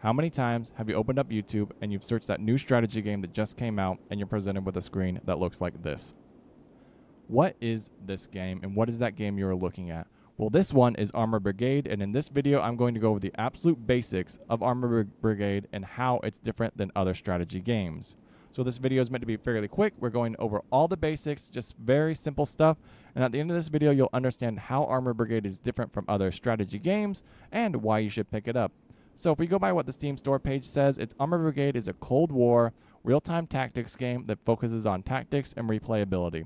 How many times have you opened up YouTube and you've searched that new strategy game that just came out and you're presented with a screen that looks like this? What is this game and what is that game you're looking at? Well, this one is Armored Brigade, and in this video I'm going to go over the absolute basics of Armored Brigade and how it's different than other strategy games. So this video is meant to be fairly quick. We're going over all the basics, just very simple stuff, and at the end of this video you'll understand how Armored Brigade is different from other strategy games and why you should pick it up. So if we go by what the Steam store page says, it's Armored Brigade is a Cold War real-time tactics game that focuses on tactics and replayability.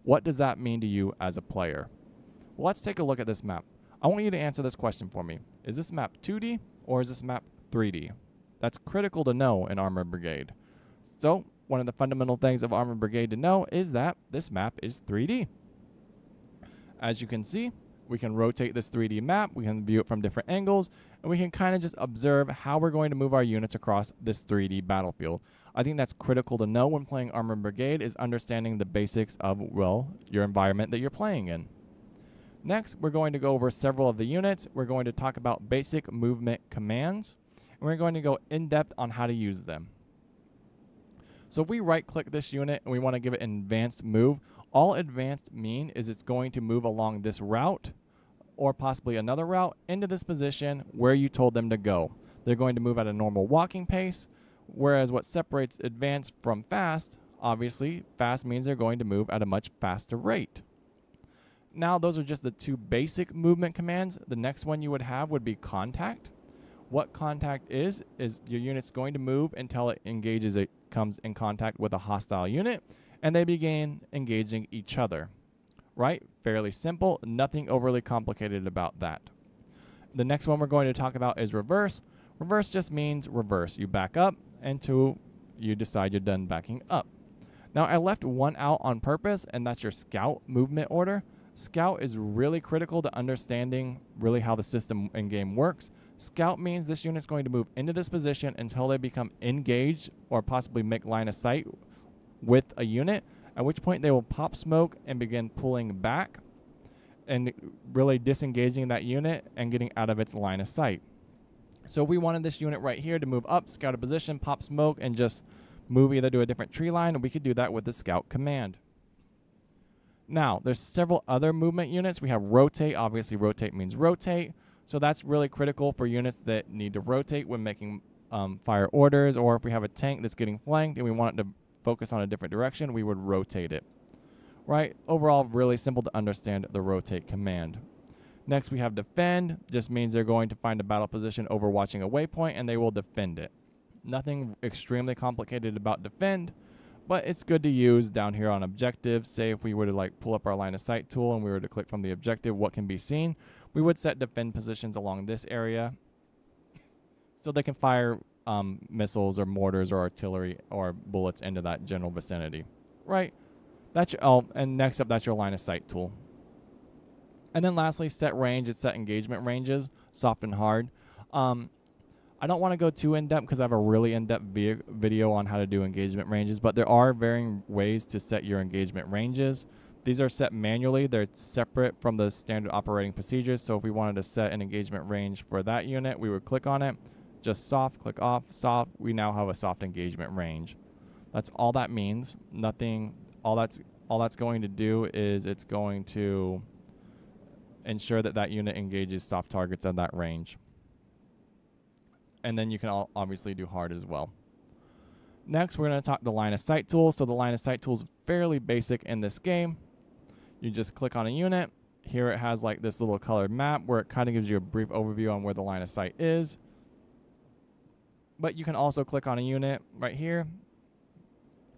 What does that mean to you as a player? Well, let's take a look at this map. I want you to answer this question for me. Is this map 2D or is this map 3D? That's critical to know in Armored Brigade. So, one of the fundamental things of Armored Brigade to know is that this map is 3D. As you can see, we can rotate this 3D map, we can view it from different angles, and we can kind of just observe how we're going to move our units across this 3D battlefield. I think that's critical to know when playing Armored Brigade is understanding the basics of, well, your environment that you're playing in. Next, we're going to go over several of the units. We're going to talk about basic movement commands, and we're going to go in depth on how to use them. So if we right click this unit and we want to give it an advanced move, all advanced mean is it's going to move along this route or possibly another route into this position where you told them to go. They're going to move at a normal walking pace, whereas what separates advanced from fast, obviously fast means they're going to move at a much faster rate. Now those are just the two basic movement commands. The next one you would have would be contact. What contact is your unit's going to move until it comes in contact with a hostile unit and they begin engaging each other. Right? Fairly simple, nothing overly complicated about that. The next one we're going to talk about is reverse. Reverse just means reverse. You back up until you decide you're done backing up. Now I left one out on purpose, and that's your scout movement order. Scout is really critical to understanding really how the system in game works. Scout means this unit's going to move into this position until they become engaged or possibly make line of sight with a unit, at which point they will pop smoke and begin pulling back and really disengaging that unit and getting out of its line of sight. So if we wanted this unit right here to move up, scout a position, pop smoke, and just move either to a different tree line, we could do that with the scout command. Now, there's several other movement units. We have rotate. Obviously, rotate means rotate. So that's really critical for units that need to rotate when making fire orders, or if we have a tank that's getting flanked and we want it to focus on a different direction, we would rotate it. Right? Overall, really simple to understand the rotate command. Next, we have defend. Just means they're going to find a battle position overwatching a waypoint and they will defend it. Nothing extremely complicated about defend, but it's good to use down here on objectives. Say if we were to like pull up our line of sight tool and we were to click from the objective what can be seen, we would set defend positions along this area so they can fire missiles or mortars or artillery or bullets into that general vicinity. Right? That's your, and next up, that's your line of sight tool. And then lastly, set range. It's set engagement ranges, soft and hard. I don't want to go too in-depth because I have a really in-depth video on how to do engagement ranges, but there are varying ways to set your engagement ranges. These are set manually. They're separate from the standard operating procedures. So if we wanted to set an engagement range for that unit, we would click on it, just soft, click off, soft. We now have a soft engagement range. That's all that means. Nothing, all that's going to do is it's going to ensure that that unit engages soft targets at that range. And then you can obviously do hard as well. Next, we're going to talk the line of sight tool. So the line of sight tool is fairly basic in this game. You just click on a unit. Here it has like this little colored map where it kind of gives you a brief overview on where the line of sight is. But you can also click on a unit right here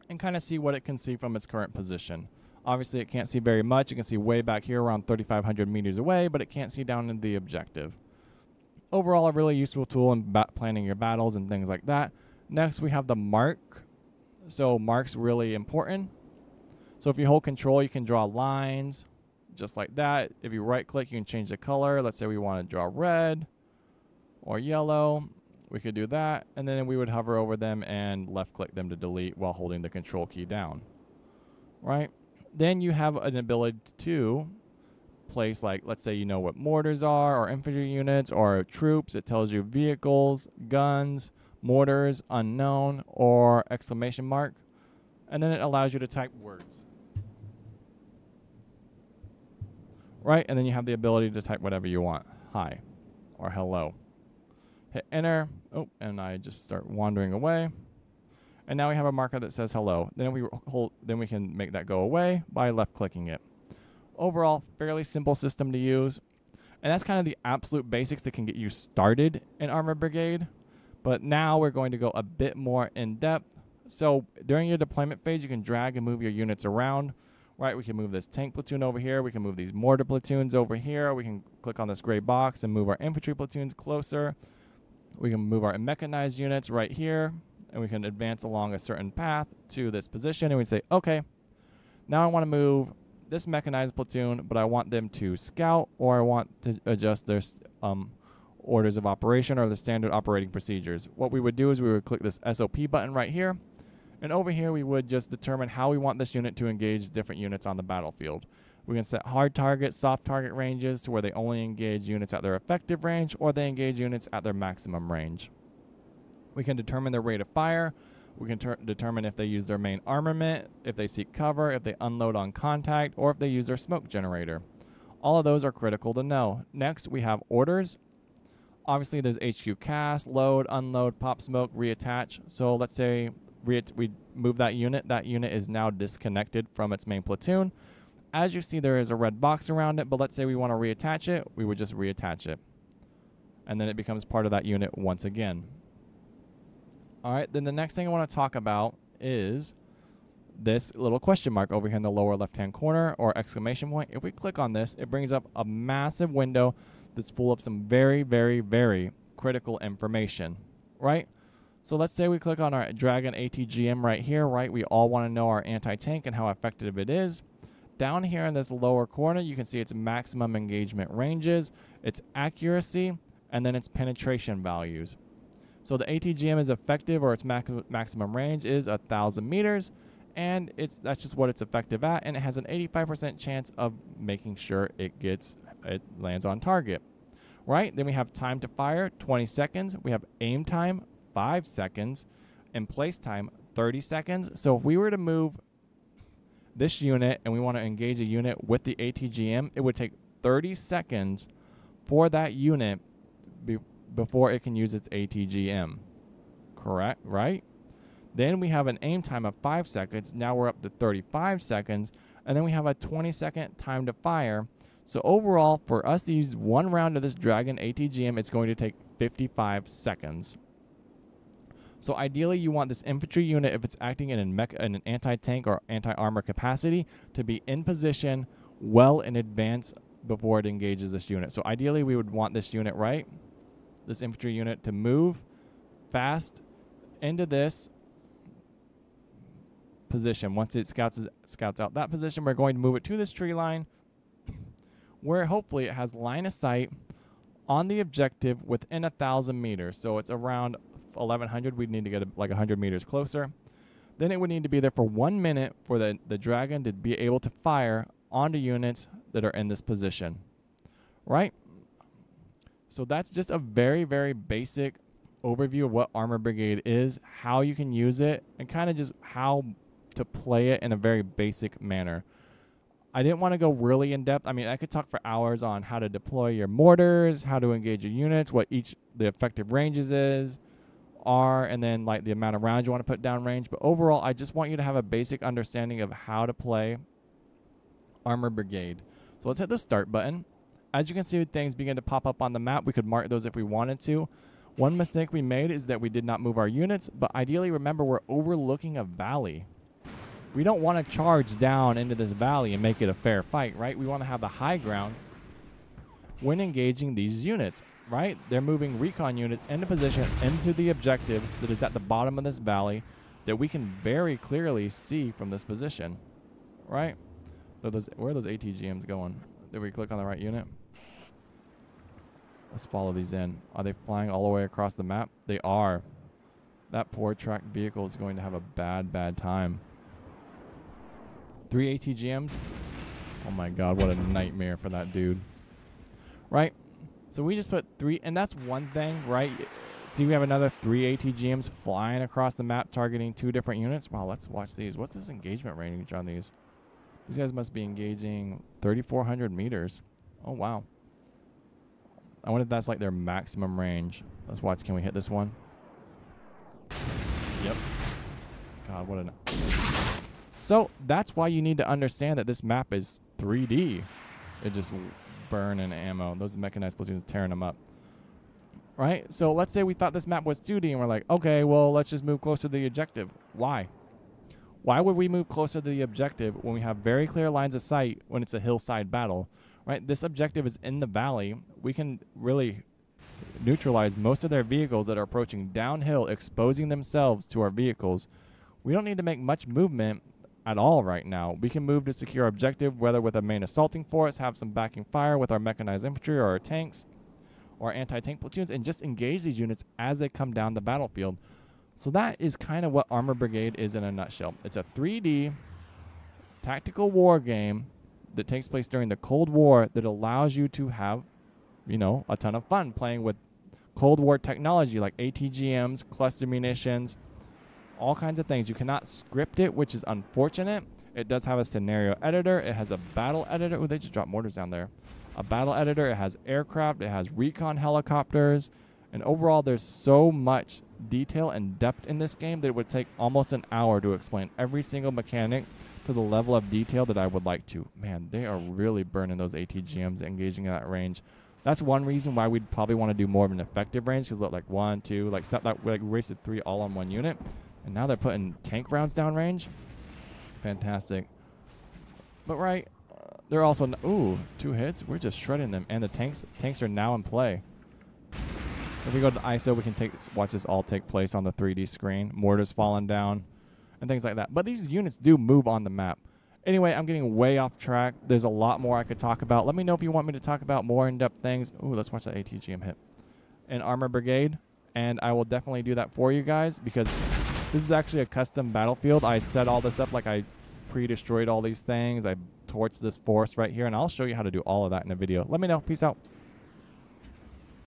and kind of see what it can see from its current position. Obviously, it can't see very much. You can see way back here around 3,500 meters away, but it can't see down in the objective. Overall, a really useful tool in planning your battles and things like that. Next, we have the mark. So mark's really important. So if you hold control, you can draw lines just like that. If you right click, you can change the color. Let's say we want to draw red or yellow. We could do that. And then we would hover over them and left click them to delete while holding the control key down. Right? Then you have an ability to place, like, let's say you know what mortars are, or infantry units, or troops. It tells you vehicles, guns, mortars, unknown, or exclamation mark. And then it allows you to type words. Right? And then you have the ability to type whatever you want. Hi or hello. Hit enter. Oh, and I just start wandering away. And now we have a marker that says hello. Then we can make that go away by left clicking it. Overall, fairly simple system to use. And that's kind of the absolute basics that can get you started in Armored Brigade. But now we're going to go a bit more in depth. So during your deployment phase, you can drag and move your units around. Right, we can move this tank platoon over here. We can move these mortar platoons over here. We can click on this gray box and move our infantry platoons closer. We can move our mechanized units right here. And we can advance along a certain path to this position. And we say, okay, now I want to move this mechanized platoon, but I want them to scout, or I want to adjust their orders of operation or the standard operating procedures. What we would do is we would click this SOP button right here. And over here, we would just determine how we want this unit to engage different units on the battlefield. We can set hard target, soft target ranges to where they only engage units at their effective range, or they engage units at their maximum range. We can determine their rate of fire. We can determine if they use their main armament, if they seek cover, if they unload on contact, or if they use their smoke generator. All of those are critical to know. Next, we have orders. Obviously, there's HQ cast, load, unload, pop smoke, reattach. So let's say we move that unit is now disconnected from its main platoon. As you see, there is a red box around it, but let's say we want to reattach it, we would just reattach it. And then it becomes part of that unit once again. All right, then the next thing I want to talk about is this little question mark over here in the lower left-hand corner, or exclamation point. If we click on this, it brings up a massive window that's full of some very, very, very critical information, right? So let's say we click on our Dragon ATGM right here, right? We all want to know our anti-tank and how effective it is. Down here in this lower corner, you can see its maximum engagement ranges, its accuracy, and then its penetration values. So the ATGM is effective, or its maximum range is 1,000 meters, and that's just what it's effective at, and it has an 85% chance of making sure it lands on target, right? Then we have time to fire, 20 seconds. We have aim time, 5 seconds, and place time, 30 seconds. So if we were to move this unit and we want to engage a unit with the ATGM, it would take 30 seconds for that unit before it can use its ATGM. Correct, right? Then we have an aim time of 5 seconds. Now we're up to 35 seconds. And then we have a 20-second time to fire. So overall, for us to use one round of this Dragon ATGM, it's going to take 55 seconds. So ideally, you want this infantry unit, if it's acting in an anti-tank or anti-armor capacity, to be in position well in advance before it engages this unit. So ideally, we would want this unit, right? This infantry unit to move fast into this position. Once it scouts out that position, we're going to move it to this tree line, where hopefully it has line of sight on the objective within 1,000 meters. So it's around 1,100. We'd need to get like 100 meters closer. Then it would need to be there for 1 minute for the Dragon to be able to fire onto units that are in this position, right? So that's just a very, very basic overview of what Armored Brigade is, how you can use it, and kind of just how to play it in a very basic manner. I didn't want to go really in depth. I mean, I could talk for hours on how to deploy your mortars, how to engage your units, what the effective ranges are, and then like the amount of rounds you want to put down range. But overall, I just want you to have a basic understanding of how to play Armored Brigade. So let's hit the start button. As you can see, things begin to pop up on the map. We could mark those if we wanted to. One mistake we made is that we did not move our units, but ideally, remember, we're overlooking a valley. We don't want to charge down into this valley and make it a fair fight, right? We want to have the high ground when engaging these units, right? They're moving recon units into position into the objective that is at the bottom of this valley that we can very clearly see from this position, right? So where are those ATGMs going? Did we click on the right unit? Let's follow these in. Are they flying all the way across the map? They are. That poor tracked vehicle is going to have a bad, bad time. 3 ATGMs. Oh my god, what a nightmare for that dude. Right? So we just put 3, and that's one thing, right? See, we have another 3 ATGMs flying across the map targeting 2 different units. Wow, let's watch these. What's this engagement range on these? These guys must be engaging 3,400 meters. Oh, wow. I wonder if that's like their maximum range. Let's watch. Can we hit this one? Yep. God, what an... So that's why you need to understand that this map is 3D. It just burning ammo. Those mechanized platoons tearing them up. Right? So let's say we thought this map was 2D and we're like, okay, well, let's just move closer to the objective. Why? Why would we move closer to the objective when we have very clear lines of sight when it's a hillside battle? Right? This objective is in the valley. We can really neutralize most of their vehicles that are approaching downhill, exposing themselves to our vehicles. We don't need to make much movement at all right now. We can move to secure objective, whether with a main assaulting force, have some backing fire with our mechanized infantry or our tanks or anti-tank platoons, and just engage these units as they come down the battlefield. So that is kind of what Armor Brigade is in a nutshell. It's a 3D tactical war game that takes place during the Cold War that allows you to have, you know, a ton of fun playing with Cold War technology like ATGMs, cluster munitions, all kinds of things. You cannot script it, which is unfortunate. It does have a scenario editor. It has a battle editor. Oh, they just dropped mortars down there. A battle editor. It has aircraft. It has recon helicopters. And overall, there's so much detail and depth in this game that it would take almost an hour to explain every single mechanic to the level of detail that I would like to. Man, they are really burning those ATGMs, engaging at that range. That's one reason why we'd probably want to do more of an effective range, because like 1, 2, like we wasted 3 all on one unit. And now they're putting tank rounds down range. Fantastic. But right, they're also, ooh, 2 hits. We're just shredding them. And the tanks are now in play. If we go to the ISO, we can watch this all take place on the 3D screen. Mortars falling down and things like that. But these units do move on the map. Anyway, I'm getting way off track. There's a lot more I could talk about. Let me know if you want me to talk about more in-depth things. Ooh, let's watch that ATGM hit. And Armor Brigade. And I will definitely do that for you guys, because this is actually a custom battlefield. I set all this up like I pre-destroyed all these things. I torched this force right here, and I'll show you how to do all of that in a video. Let me know. Peace out.